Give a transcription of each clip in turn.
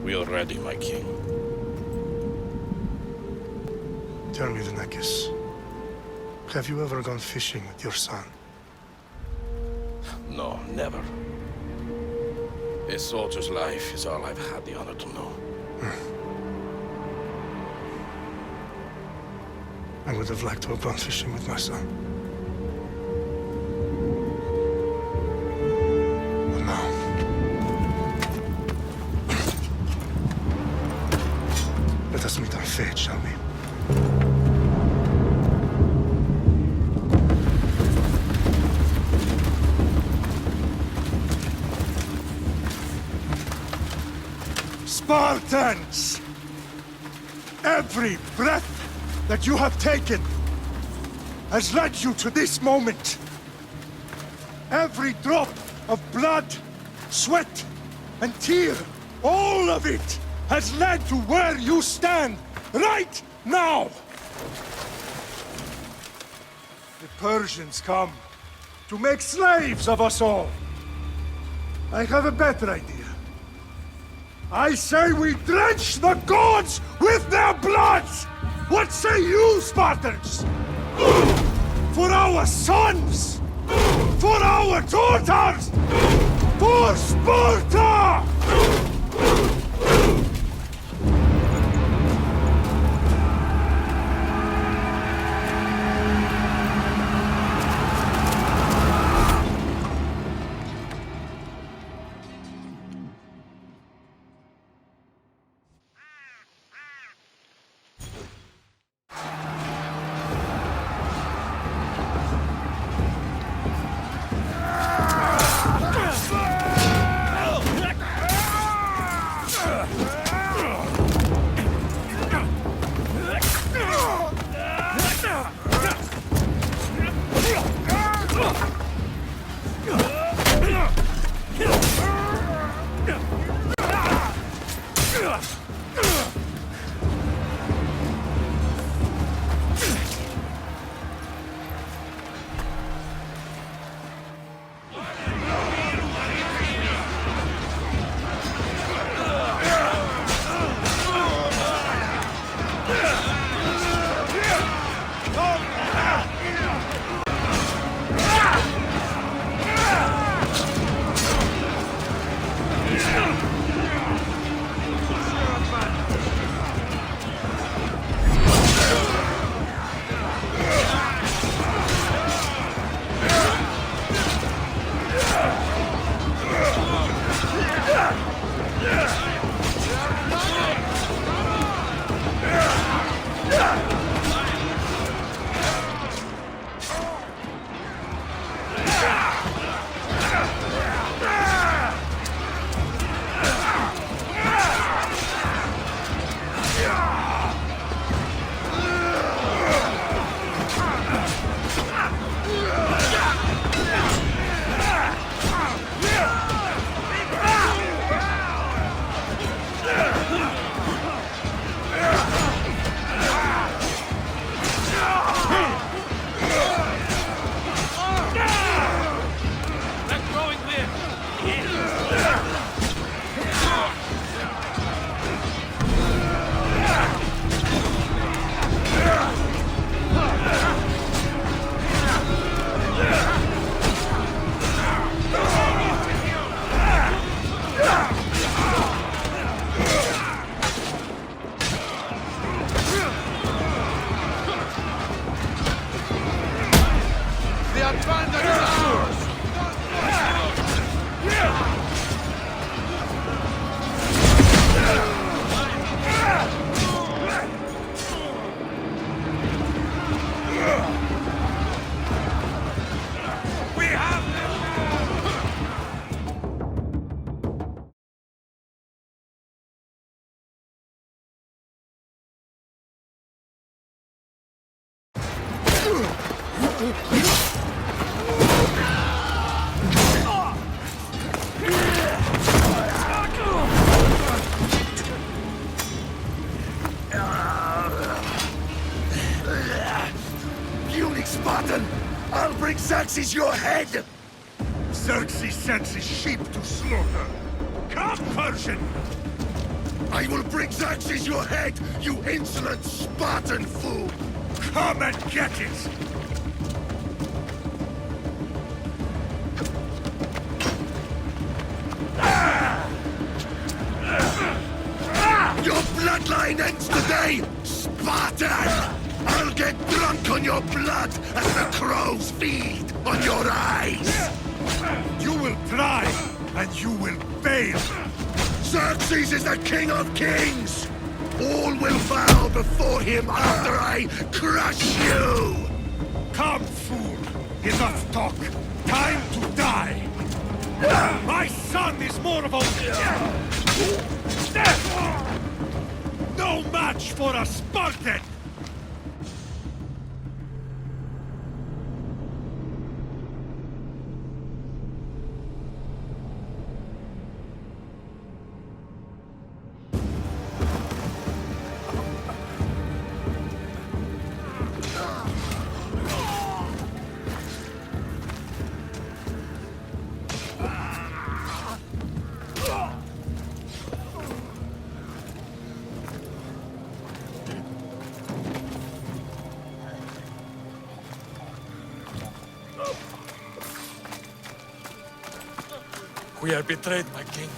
We are ready, my king. Tell me, Venekis, have you ever gone fishing with your son? No, never. A soldier's life is all I've had the honor to know. I would have liked to have gone fishing with my son. But now... let us meet our fate, shall we? Spartans! Every breath that you have taken has led you to this moment. Every drop of blood, sweat, and tear, all of it has led to where you stand right now. The Persians come to make slaves of us all. I have a better idea. I say we drench the gods with their bloods! What say you, Spartans? For our sons! For our daughters! For Sparta! Spartan! I'll bring Xerxes your head! Xerxes sends his sheep to slaughter. Come, Persian! I will bring Xerxes your head, you insolent Spartan fool! Come and get it! Your bloodline ends today, Spartan! I'll get drunk on your blood as the crows feed on your eyes! You will try, and you will fail! Xerxes is the king of kings! All will bow before him after I crush you! Come, fool! Enough talk! Time to die! My son is more of a... No match for a Spartan! We are betrayed, my king.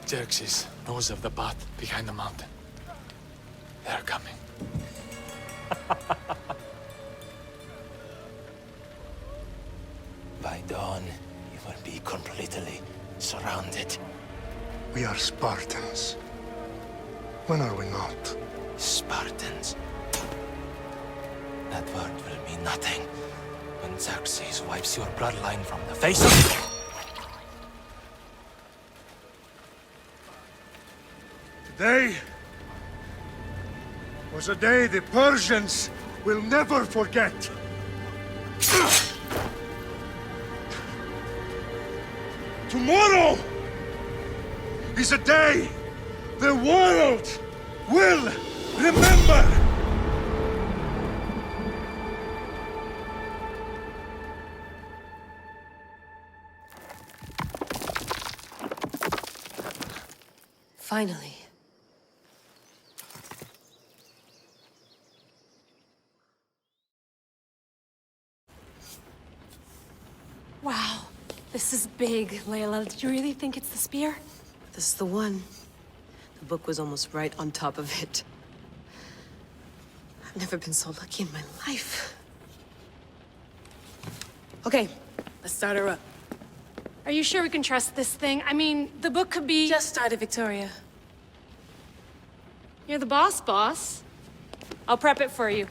Xerxes knows of the path behind the mountain. They are coming. By dawn, you will be completely surrounded. We are Spartans. When are we not? Spartans. That word will mean nothing when Xerxes wipes your bloodline from the face of... Today was a day the Persians will never forget. Tomorrow is a day the world will remember. Finally. Wow, this is big, Layla. Did you really think it's the spear? This is the one. The book was almost right on top of it. I've never been so lucky in my life. Okay, let's start her up. Are you sure we can trust this thing? I mean, the book could be... Just started, Victoria. You're the boss. I'll prep it for you.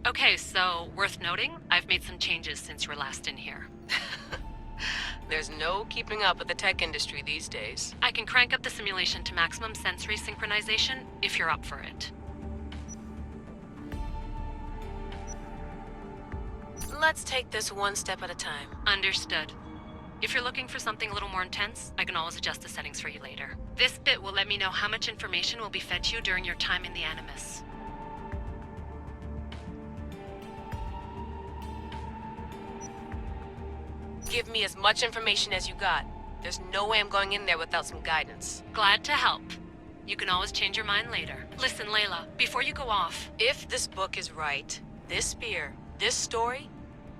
Okay, so worth noting, I've made some changes since you were last in here. There's no keeping up with the tech industry these days. I can crank up the simulation to maximum sensory synchronization if you're up for it. Let's take this one step at a time. Understood. If you're looking for something a little more intense, I can always adjust the settings for you later. This bit will let me know how much information will be fed to you during your time in the Animus. Give me as much information as you got. There's no way I'm going in there without some guidance. Glad to help. You can always change your mind later. Listen, Layla, before you go off... If this book is right, this spear, this story,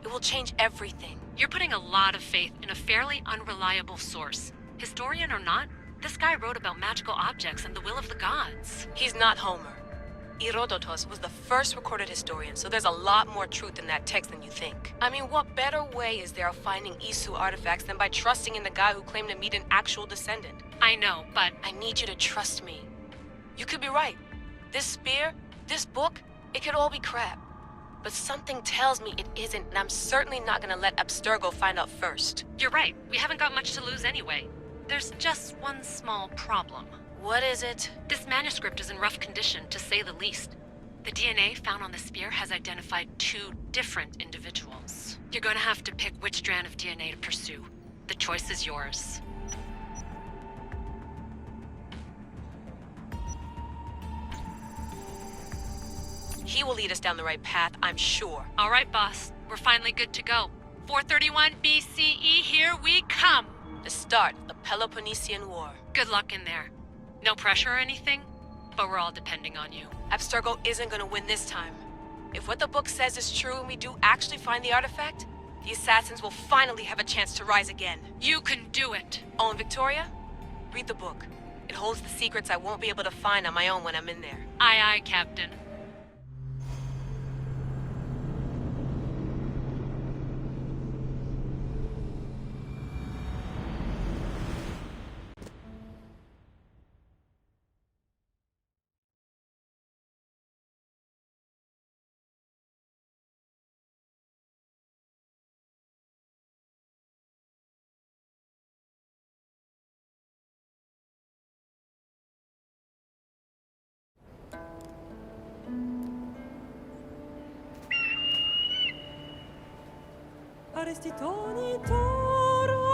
it will change everything. You're putting a lot of faith in a fairly unreliable source. Historian or not, this guy wrote about magical objects and the will of the gods. He's not Homer. Herodotus was the first recorded historian, so there's a lot more truth in that text than you think. I mean, what better way is there of finding Isu artifacts than by trusting in the guy who claimed to meet an actual descendant? I know, but... I need you to trust me. You could be right. This spear, this book, it could all be crap. But something tells me it isn't, and I'm certainly not gonna let Abstergo find out first. You're right. We haven't got much to lose anyway. There's just one small problem. What is it? This manuscript is in rough condition, to say the least. The DNA found on the spear has identified 2 different individuals. You're going to have to pick which strand of DNA to pursue. The choice is yours. He will lead us down the right path, I'm sure. All right, boss. We're finally good to go. 431 BCE, here we come! The start of the Peloponnesian War. Good luck in there. No pressure or anything, but we're all depending on you. Abstergo isn't gonna win this time. If what the book says is true and we do actually find the artifact, the assassins will finally have a chance to rise again. You can do it! Oh, and Victoria? Read the book. It holds the secrets I won't be able to find on my own when I'm in there. Aye, aye, Captain. Arrestitoni toro,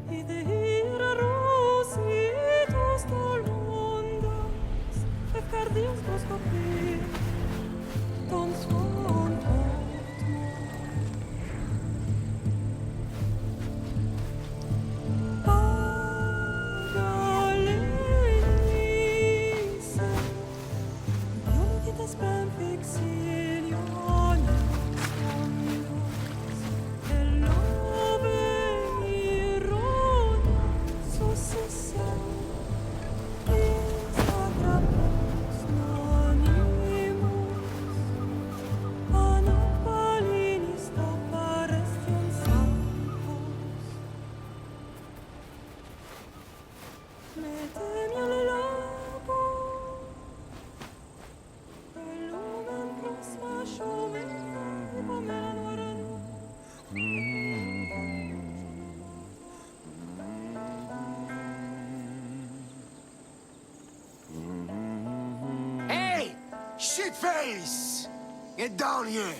idehira rositos dolondas, efcardios proskopir, ton svon Pagalenise, Ionitas ben fixilion. Hey! Shitface! Get down here!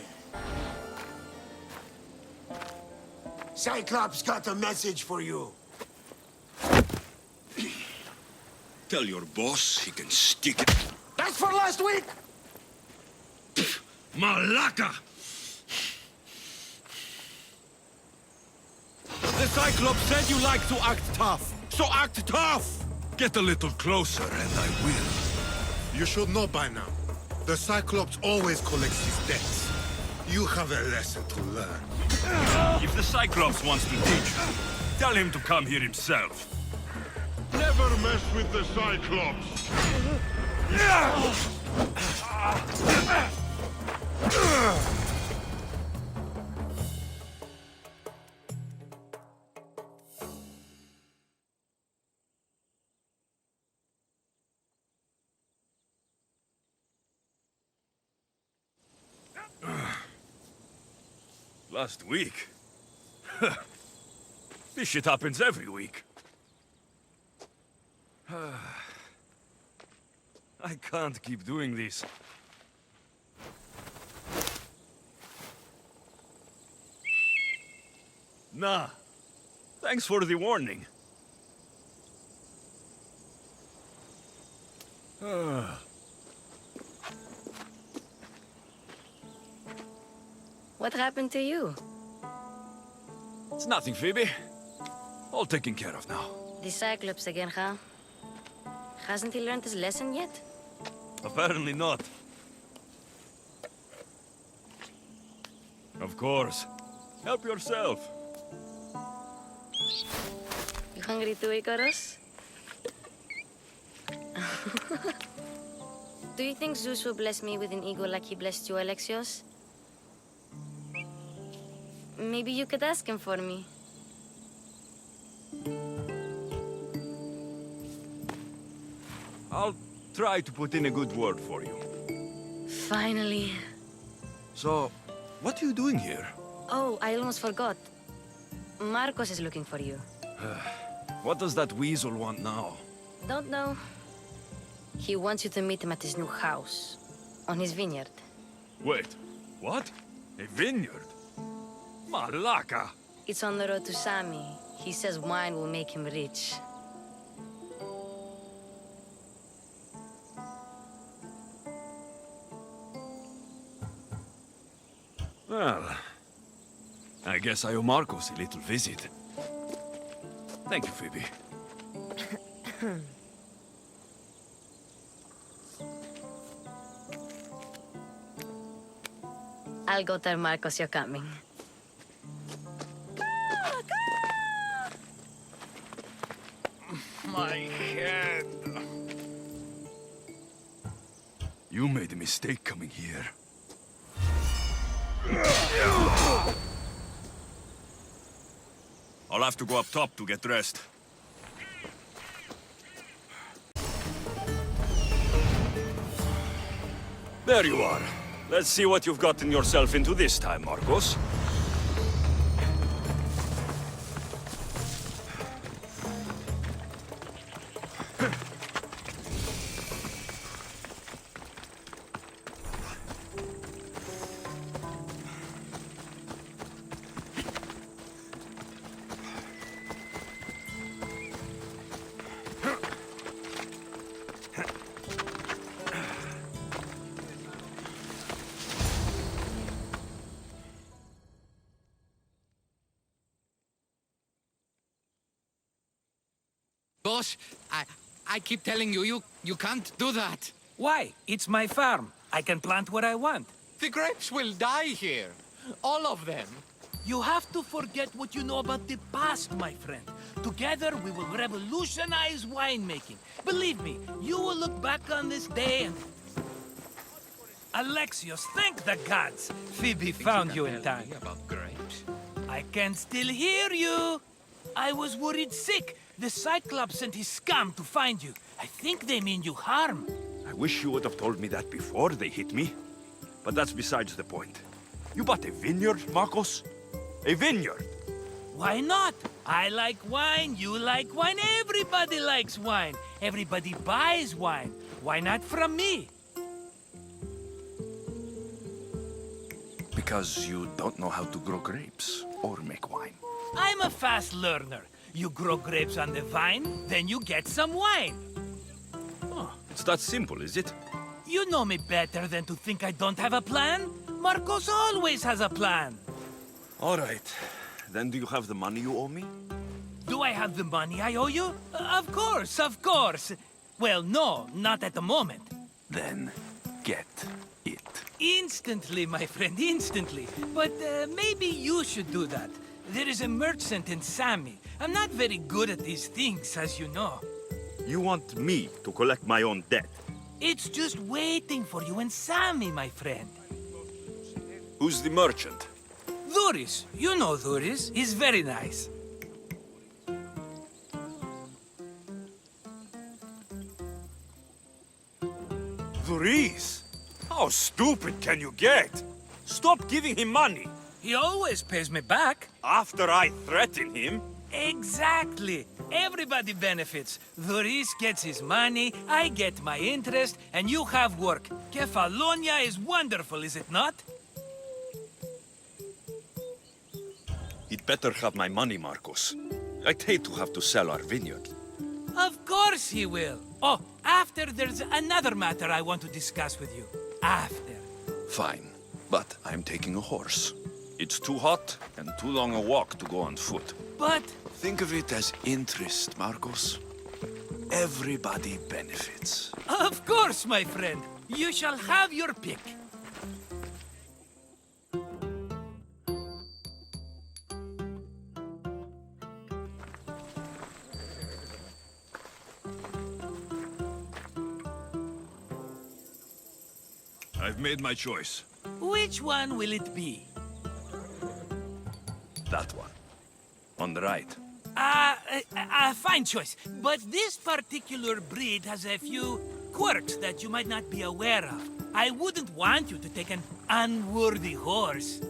Cyclops got a message for you. Tell your boss he can stick it. That's for last week! Malaka! The Cyclops said you like to act tough, so act tough! Get a little closer and I will. You should know by now. The Cyclops always collects his debts. You have a lesson to learn. If the Cyclops wants to teach you, tell him to come here himself. Never mess with the Cyclops! Last week? This shit happens every week. I can't keep doing this. Nah. Thanks for the warning. What happened to you? It's nothing, Phoebe. All taken care of now. The Cyclops again, huh? Hasn't he learned his lesson yet? Apparently not. Of course. Help yourself. You hungry too, Icarus? Do you think Zeus will bless me with an ego like he blessed you, Alexios? Maybe you could ask him for me. I'll try to put in a good word for you. Finally. So, what are you doing here? Oh, I almost forgot. Marcos is looking for you. What does that weasel want now? Don't know. He wants you to meet him at his new house. On his vineyard. Wait, what? A vineyard? Malaka! It's on the road to Sami. He says wine will make him rich. Well, I guess I owe Marcos a little visit. Thank you, Phoebe. I'll go tell Marcos you're coming. My head. You made a mistake coming here. I'll have to go up top to get dressed. There you are. Let's see what you've gotten yourself into this time, Marcos. Boss, I keep telling you, you can't do that. Why? It's my farm. I can plant what I want. The grapes will die here. All of them. You have to forget what you know about the past, my friend. Together, we will revolutionize winemaking. Believe me, you will look back on this day and... Alexios, thank the gods! Phoebe found you in time. About grapes? I can still hear you! I was worried sick. The Cyclops sent his scum to find you. I think they mean you harm. I wish you would have told me that before they hit me. But that's besides the point. You bought a vineyard, Marcos? A vineyard? Why not? I like wine, you like wine, everybody likes wine. Everybody buys wine. Why not from me? Because you don't know how to grow grapes or make wine. I'm a fast learner. You grow grapes on the vine, then you get some wine. Oh, it's that simple, is it? You know me better than to think I don't have a plan. Marcos always has a plan. All right. Then do you have the money you owe me? Do I have the money I owe you? Of course, of course. Well, no, not at the moment. Then get it. Instantly, my friend, instantly. But maybe you should do that. There is a merchant in Sami. I'm not very good at these things, as you know. You want me to collect my own debt? It's just waiting for you in Sami, my friend. Who's the merchant? Dhuris. You know Dhuris. He's very nice. Dhuris? How stupid can you get? Stop giving him money. He always pays me back. After I threaten him? Exactly. Everybody benefits. Dhuris gets his money, I get my interest, and you have work. Kefalonia is wonderful, is it not? He'd better have my money, Marcos. I'd hate to have to sell our vineyard. Of course he will. Oh, after there's another matter I want to discuss with you. After. Fine, but I'm taking a horse. It's too hot and too long a walk to go on foot. But... Think of it as interest, Marcos. Everybody benefits. Of course, my friend. You shall have your pick. I've made my choice. Which one will it be? That one. On the right. Fine choice. But this particular breed has a few quirks that you might not be aware of. I wouldn't want you to take an unworthy horse.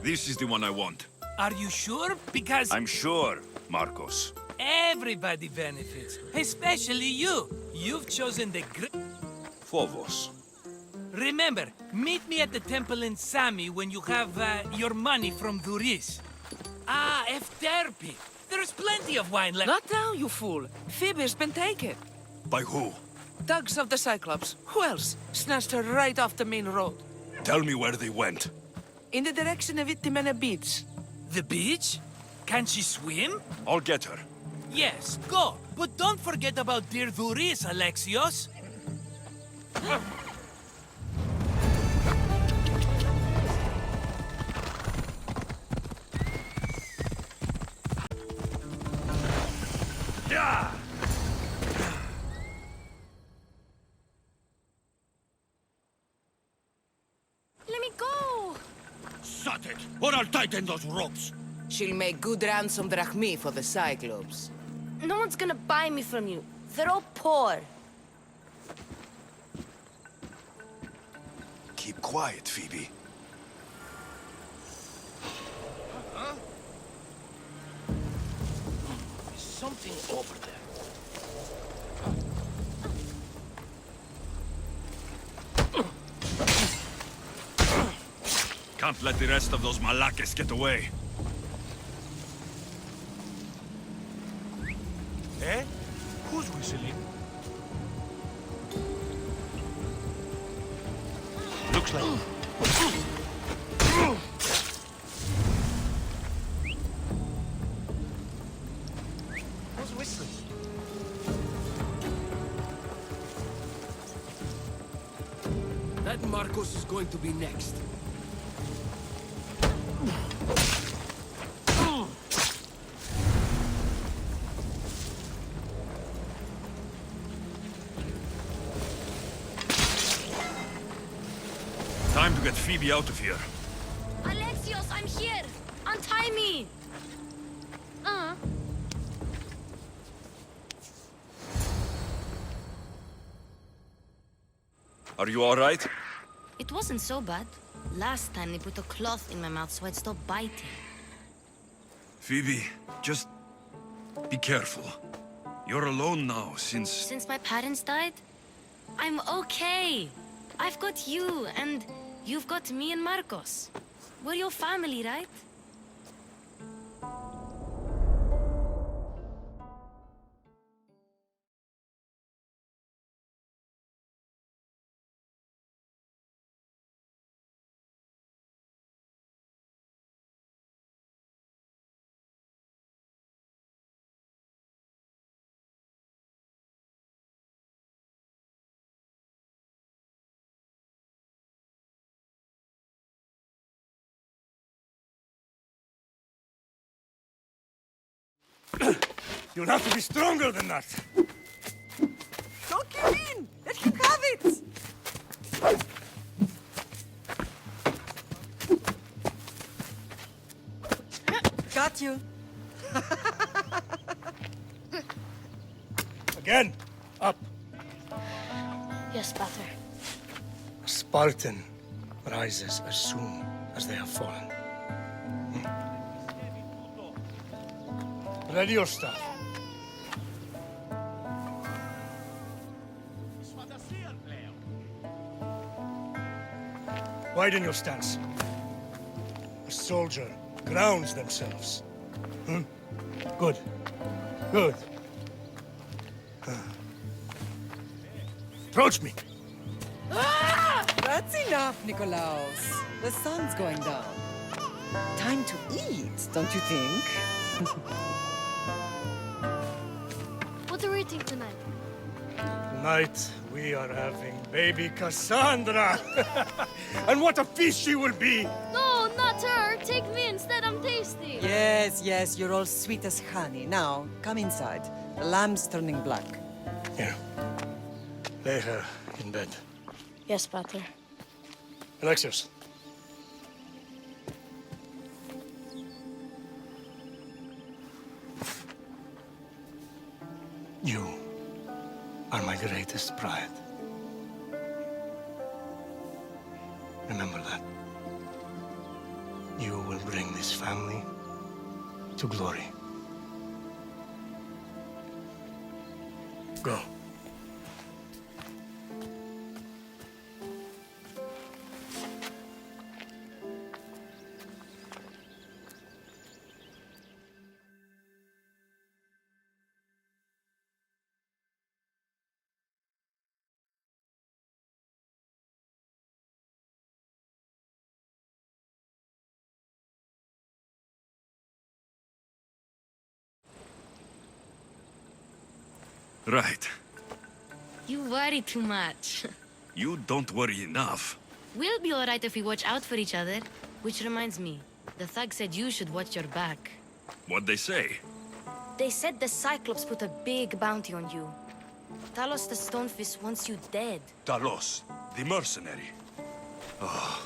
This is the one I want. Are you sure? Because... I'm sure, Marcos. Everybody benefits. Especially you. You've chosen the Phobos. Remember, meet me at the temple in Sami when you have your money from Dhuris. Ah, Efterpi. There's plenty of wine left. Not now, you fool. Phoebe's been taken. By who? Thugs of the Cyclops. Who else? Snatched her right off the main road. Tell me where they went. In the direction of Itimena Beach. The beach? Can she swim? I'll get her. Yes, go. But don't forget about dear Duris, Alexios. Yeah! Let me go! Shut it, or I'll tighten those ropes. She'll make good ransom drachmi for the Cyclops. No one's gonna buy me from you. They're all poor. Keep quiet, Phoebe. There's something over there. Can't let the rest of those malakes get away. Eh? Who's whistling? Looks like... Who's whistling? That Marcos is going to be next. Time to get Phoebe out of here. Alexios, I'm here! Untie me! Are you all right? It wasn't so bad. Last time they put a cloth in my mouth so I'd stop biting. Phoebe, just be careful. You're alone now since... Since my parents died, I'm okay. I've got you, and you've got me and Marcos. We're your family, right? You'll have to be stronger than that. Don't give in! Let him have it! Got you. Again, up. Yes, Pater. A Spartan rises as soon as they have fallen. Ready your staff. Widen your stance. A soldier grounds themselves. Good. Good. Approach me. That's enough, Nikolaos. The sun's going down. Time to eat, don't you think? What are we eating tonight? Tonight, we are having baby Cassandra. And what a feast she will be! No, not her! Take me instead, I'm tasty! Yes, yes, you're all sweet as honey. Now, come inside. The lamb's turning black. Here. Lay her in bed. Yes, Pater. Alexios. You are my greatest pride. Remember that. You will bring this family to glory. Go. Right. You worry too much. You don't worry enough. We'll be alright if we watch out for each other. Which reminds me, the thug said you should watch your back. What'd they say? They said the Cyclops put a big bounty on you. Talos the Stonefist wants you dead. Talos, the mercenary. Oh,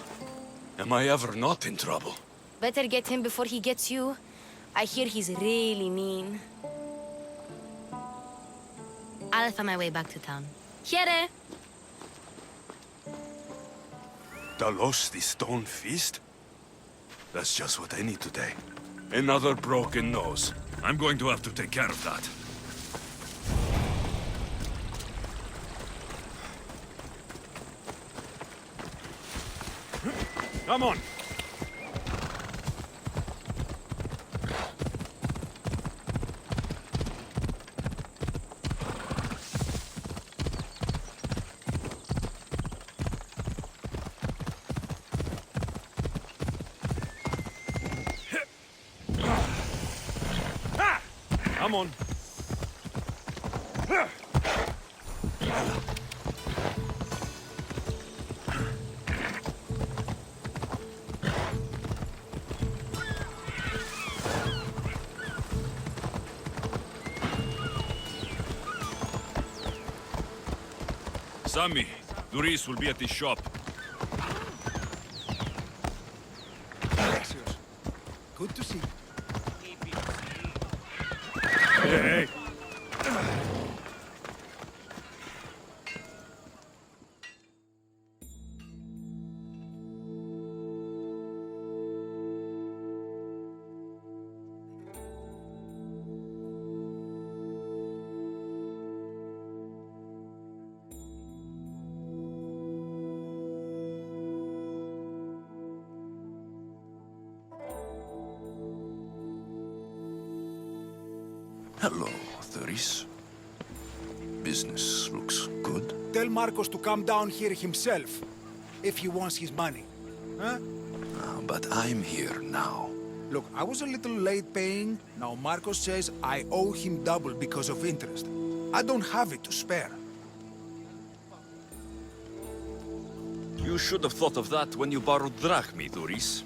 am I ever not in trouble? Better get him before he gets you. I hear he's really mean. I'll find my way back to town. Here! Talos the Stone Fist? That's just what I need today. Another broken nose. I'm going to have to take care of that. Come on! Come on. Sammy, Doris will be at the shop. Alexios, good to see you. Hey! Hello, Doris. Business looks good. Tell Marcos to come down here himself, if he wants his money. Huh? But I'm here now. Look, I was a little late paying. Now Marcos says I owe him double because of interest. I don't have it to spare. You should have thought of that when you borrowed drachmi, Doris.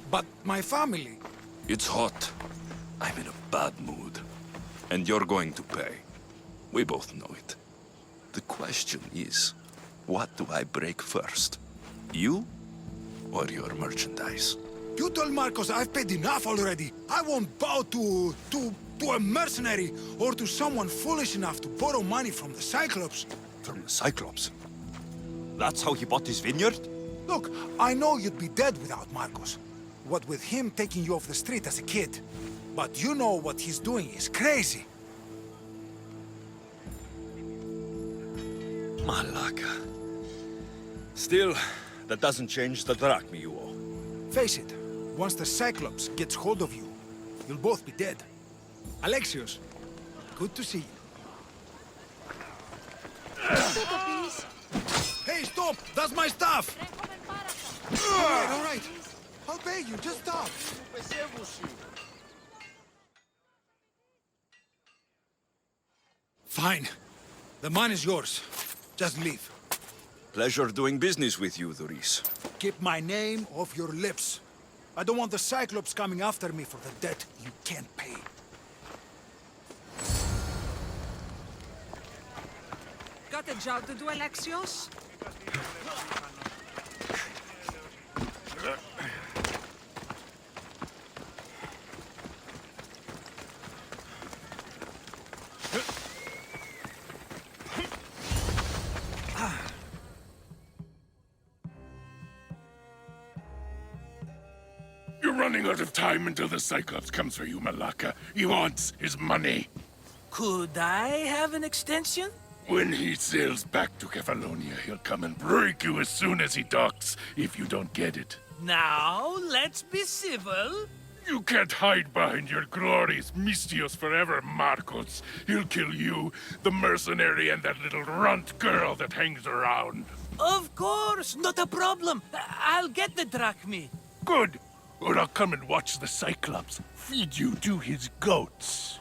But my family... It's hot. I'm in a bad mood. And you're going to pay. We both know it. The question is, what do I break first? You or your merchandise? You told Marcos I've paid enough already. I won't bow to a mercenary or to someone foolish enough to borrow money from the Cyclops. From the Cyclops? That's how he bought his vineyard? Look, I know you'd be dead without Marcos. What with him taking you off the street as a kid. But you know what he's doing is crazy. Malaka. Still, that doesn't change the drachmi you owe. Face it, once the Cyclops gets hold of you, you'll both be dead. Alexios, good to see you. Hey, stop! That's my stuff! All right. I'll pay you, just stop. Fine. The money's yours. Just leave. Pleasure doing business with you, Doris. Keep my name off your lips. I don't want the Cyclops coming after me for the debt you can't pay. Got a job to do, Alexios? You're running out of time until the Cyclops comes for you, Malaka. He wants his money. Could I have an extension? When he sails back to Kefalonia, he'll come and break you as soon as he docks, if you don't get it. Now, let's be civil. You can't hide behind your glorious Mistios forever, Marcos. He'll kill you, the mercenary, and that little runt girl that hangs around. Of course, not a problem. I'll get the drachmi. Good. Or I'll come and watch the Cyclops feed you to his goats.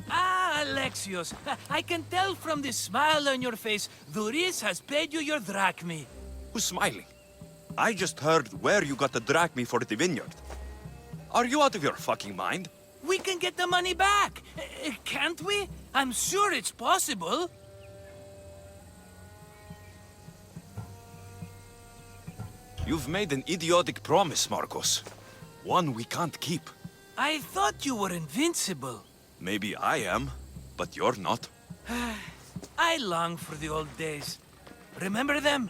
Ah, Alexios, I can tell from the smile on your face, Duris has paid you your drachmi. Who's smiling? I just heard where you got the drachmi for the vineyard. Are you out of your fucking mind? We can get the money back, can't we? I'm sure it's possible. You've made an idiotic promise, Marcos. One we can't keep. I thought you were invincible. Maybe I am, but you're not. I long for the old days. Remember them?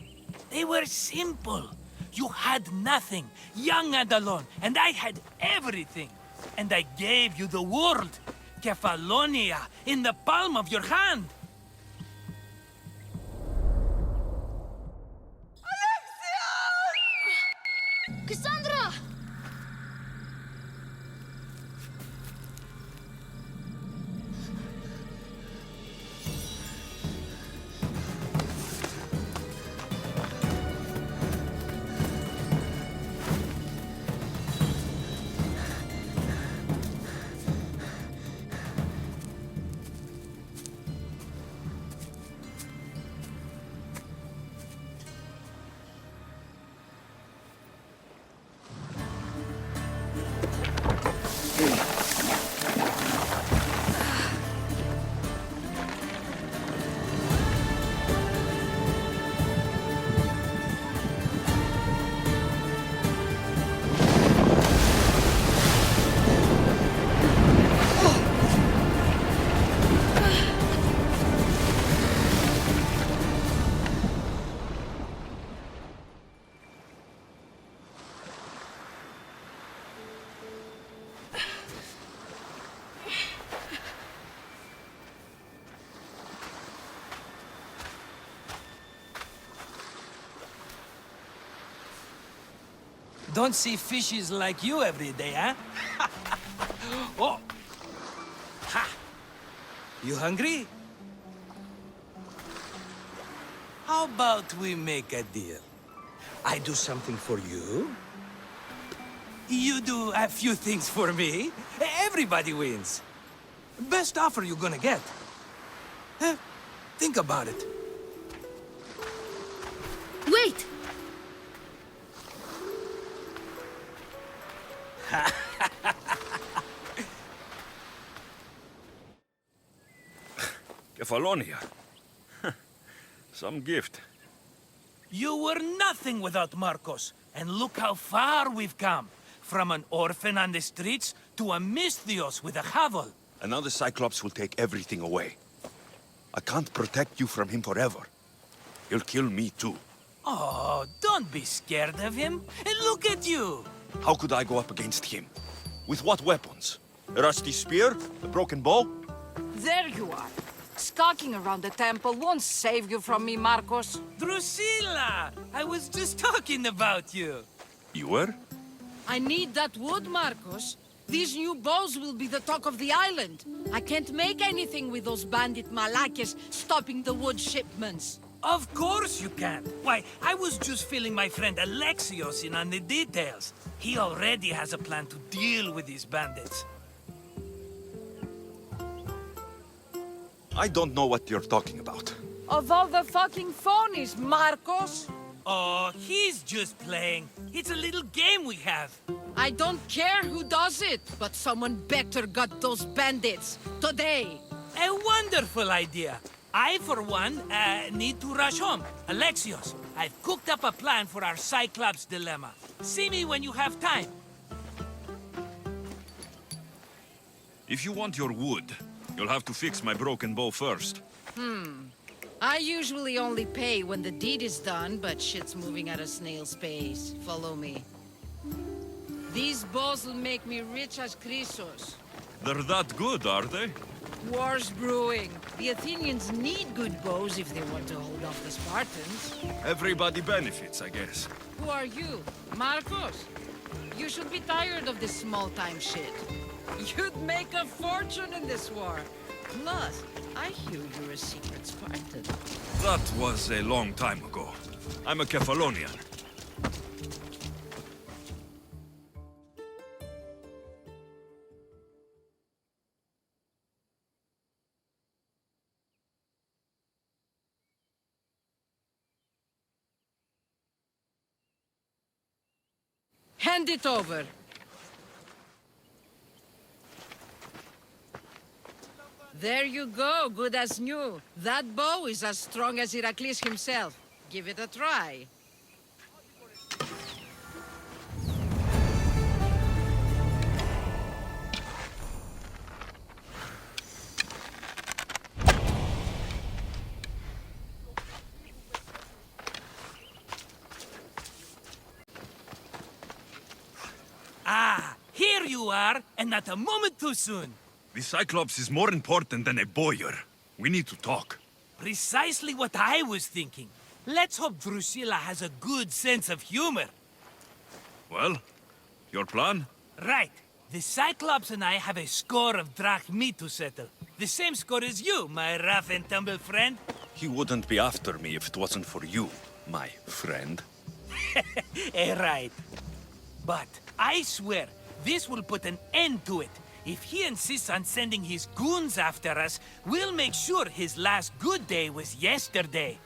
They were simple. You had nothing, young and alone, and I had everything. And I gave you the world, Kefalonia, in the palm of your hand. Cassandra! Don't see fishes like you every day, huh? Oh! Ha! You hungry? How about we make a deal? I do something for you. You do a few things for me. Everybody wins. Best offer you're gonna get. Think about it. Wait! Kefalonia. Some gift. You were nothing without Marcos, and look how far we've come. From an orphan on the streets to a Misthios with a hovel. And now the Cyclops will take everything away. I can't protect you from him forever. He'll kill me too. Oh, don't be scared of him. And look at you. How could I go up against him? With what weapons? A rusty spear? A broken bow? There you are. Skulking around the temple won't save you from me, Marcos. Drusilla! I was just talking about you. You were? I need that wood, Marcos. These new bows will be the talk of the island. I can't make anything with those bandit malakes stopping the wood shipments. Of course you can. Why, I was just filling my friend Alexios in on the details. He already has a plan to deal with these bandits. I don't know what you're talking about. Of all the fucking phonies, Marcos! Oh, he's just playing. It's a little game we have. I don't care who does it, but someone better got those bandits. Today. A wonderful idea. I, for one, need to rush home. Alexios, I've cooked up a plan for our Cyclops dilemma. See me when you have time. If you want your wood, you'll have to fix my broken bow first. I usually only pay when the deed is done, but shit's moving at a snail's pace. Follow me. These bows will make me rich as Chrysos. They're that good, are they? War's brewing. The Athenians need good bows if they want to hold off the Spartans. Everybody benefits, I guess. Who are you? Marcos? You should be tired of this small-time shit. You'd make a fortune in this war. Plus, I hear you're a secret Spartan. That was a long time ago. I'm a Kefalonian. Hand it over. There you go, good as new. That bow is as strong as Heracles himself. Give it a try. Ah, here you are, and not a moment too soon. The Cyclops is more important than a boyar. We need to talk. Precisely what I was thinking. Let's hope Drusilla has a good sense of humor. Well, your plan? Right. The Cyclops and I have a score of drachmi to settle. The same score as you, my rough and tumble friend. He wouldn't be after me if it wasn't for you, my friend. Right. But I swear, this will put an end to it. If he insists on sending his goons after us, we'll make sure his last good day was yesterday.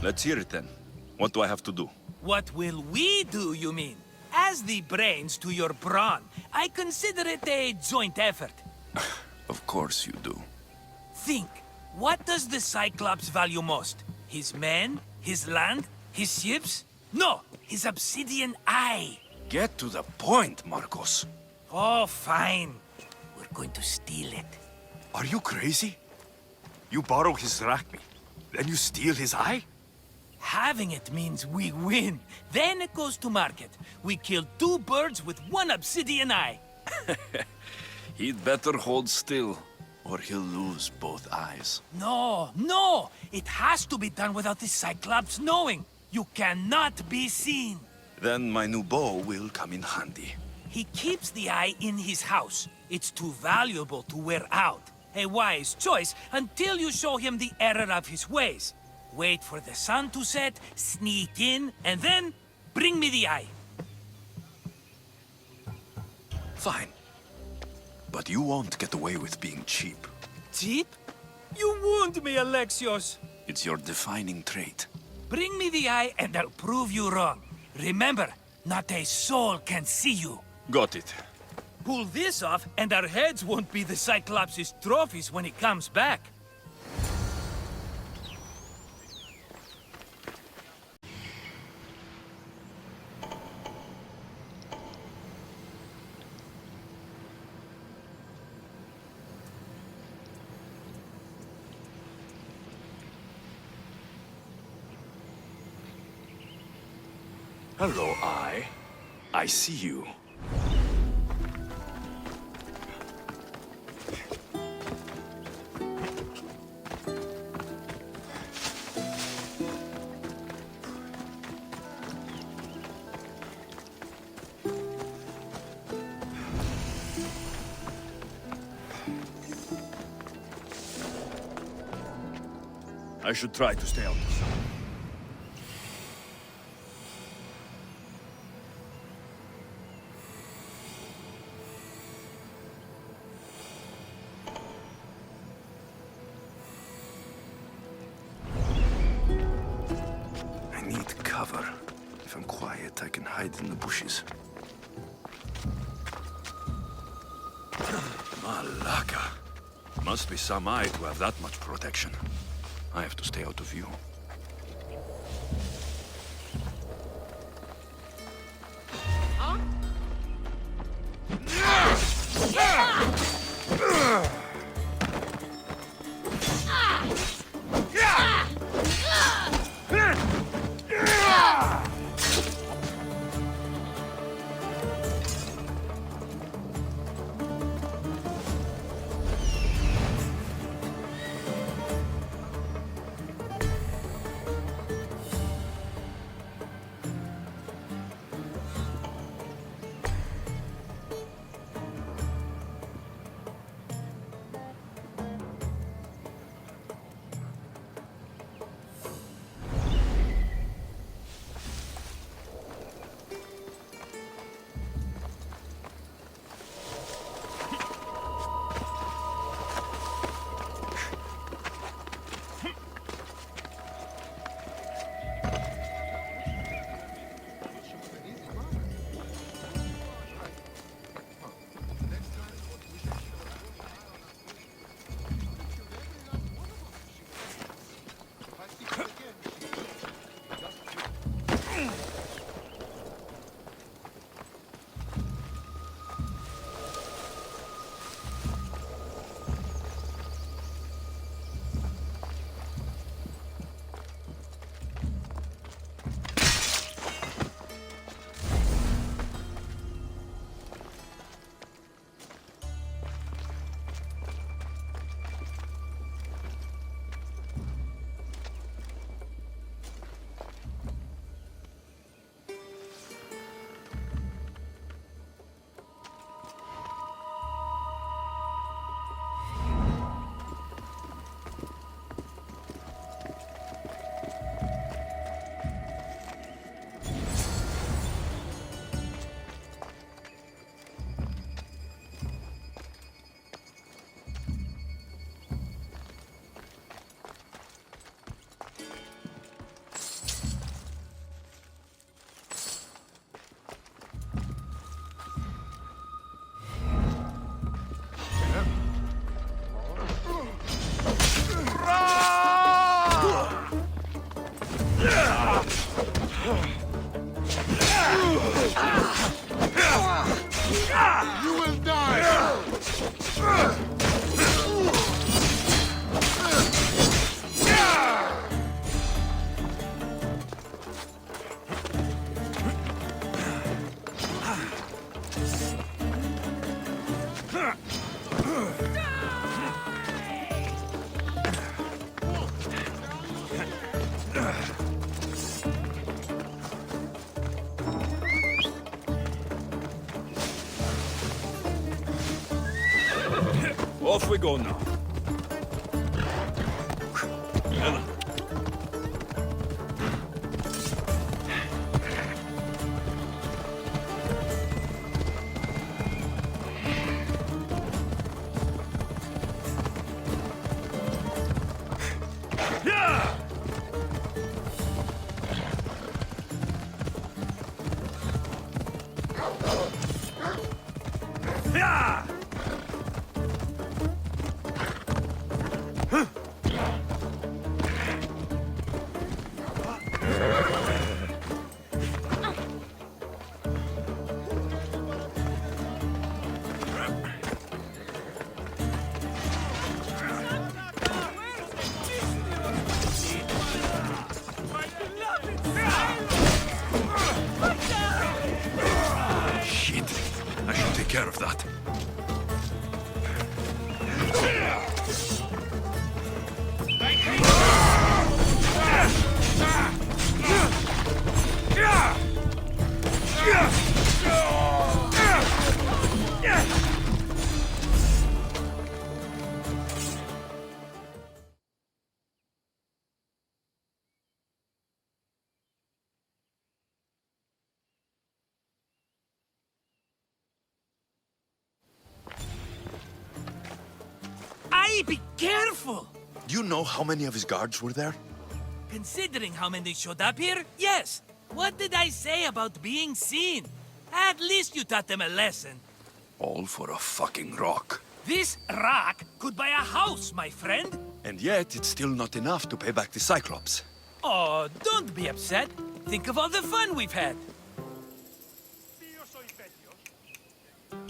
Let's hear it then. What do I have to do? What will we do, you mean? As the brains to your brawn, I consider it a joint effort. Of course you do. Think, what does the Cyclops value most? His men? His land? His ships? No, his obsidian eye. Get to the point, Marcos. Oh, fine. We're going to steal it. Are you crazy? You borrow his drachmi, then you steal his eye? Having it means we win. Then it goes to market. We kill 2 birds with 1 obsidian eye. He'd better hold still, or he'll lose both eyes. No! It has to be done without the Cyclops knowing. You cannot be seen. Then my new bow will come in handy. He keeps the eye in his house. It's too valuable to wear out. A wise choice until you show him the error of his ways. Wait for the sun to set, sneak in, and then bring me the eye. Fine. But you won't get away with being cheap. Cheap? You wound me, Alexios. It's your defining trait. Bring me the eye and I'll prove you wrong. Remember, not a soul can see you. Got it. Pull this off and our heads won't be the Cyclops' trophies when he comes back. Hello, Eye. I see you. I should try to stay out of the sun. If I'm quiet, I can hide in the bushes. Malaka. Must be some eye to have that much protection. I have to stay out of view. You will die! Off we go now. Shit. I should take care of that. Aye, be careful! Do you know how many of his guards were there? Considering how many showed up here, yes. What did I say about being seen? At least you taught them a lesson. All for a fucking rock. This rock could buy a house, my friend. And yet, it's still not enough to pay back the Cyclops. Oh, don't be upset. Think of all the fun we've had.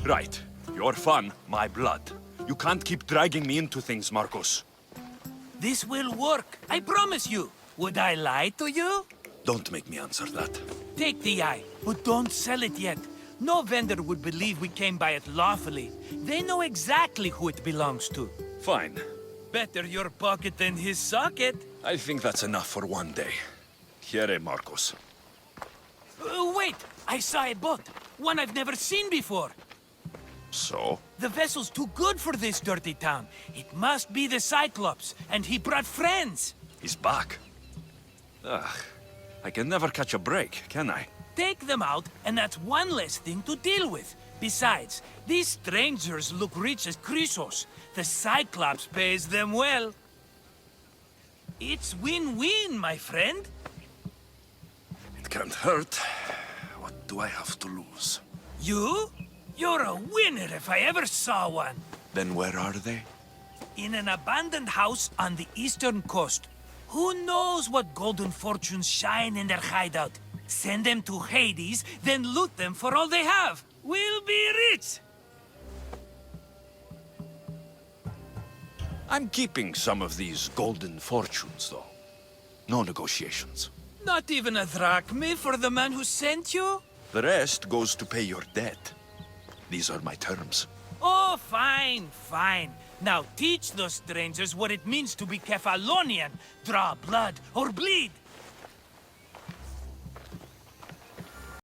Right. Your fun, my blood. You can't keep dragging me into things, Marcos. This will work, I promise you. Would I lie to you? Don't make me answer that. Take the eye, but don't sell it yet. No vendor would believe we came by it lawfully. They know exactly who it belongs to. Fine. Better your pocket than his socket. I think that's enough for one day. Here, Marcos. Wait! I saw a boat. One I've never seen before. So? The vessel's too good for this dirty town. It must be the Cyclops, and he brought friends. He's back. Ugh. I can never catch a break, can I? Take them out, and that's one less thing to deal with. Besides, these strangers look rich as Chrysos. The Cyclops pays them well. It's win-win, my friend. It can't hurt. What do I have to lose? You? You're a winner if I ever saw one. Then where are they? In an abandoned house on the eastern coast. Who knows what golden fortunes shine in their hideout? Send them to Hades, then loot them for all they have. We'll be rich! I'm keeping some of these golden fortunes, though. No negotiations. Not even a drachma for the man who sent you? The rest goes to pay your debt. These are my terms. Oh, fine, fine. Now teach those strangers what it means to be Kefalonian. Draw blood or bleed.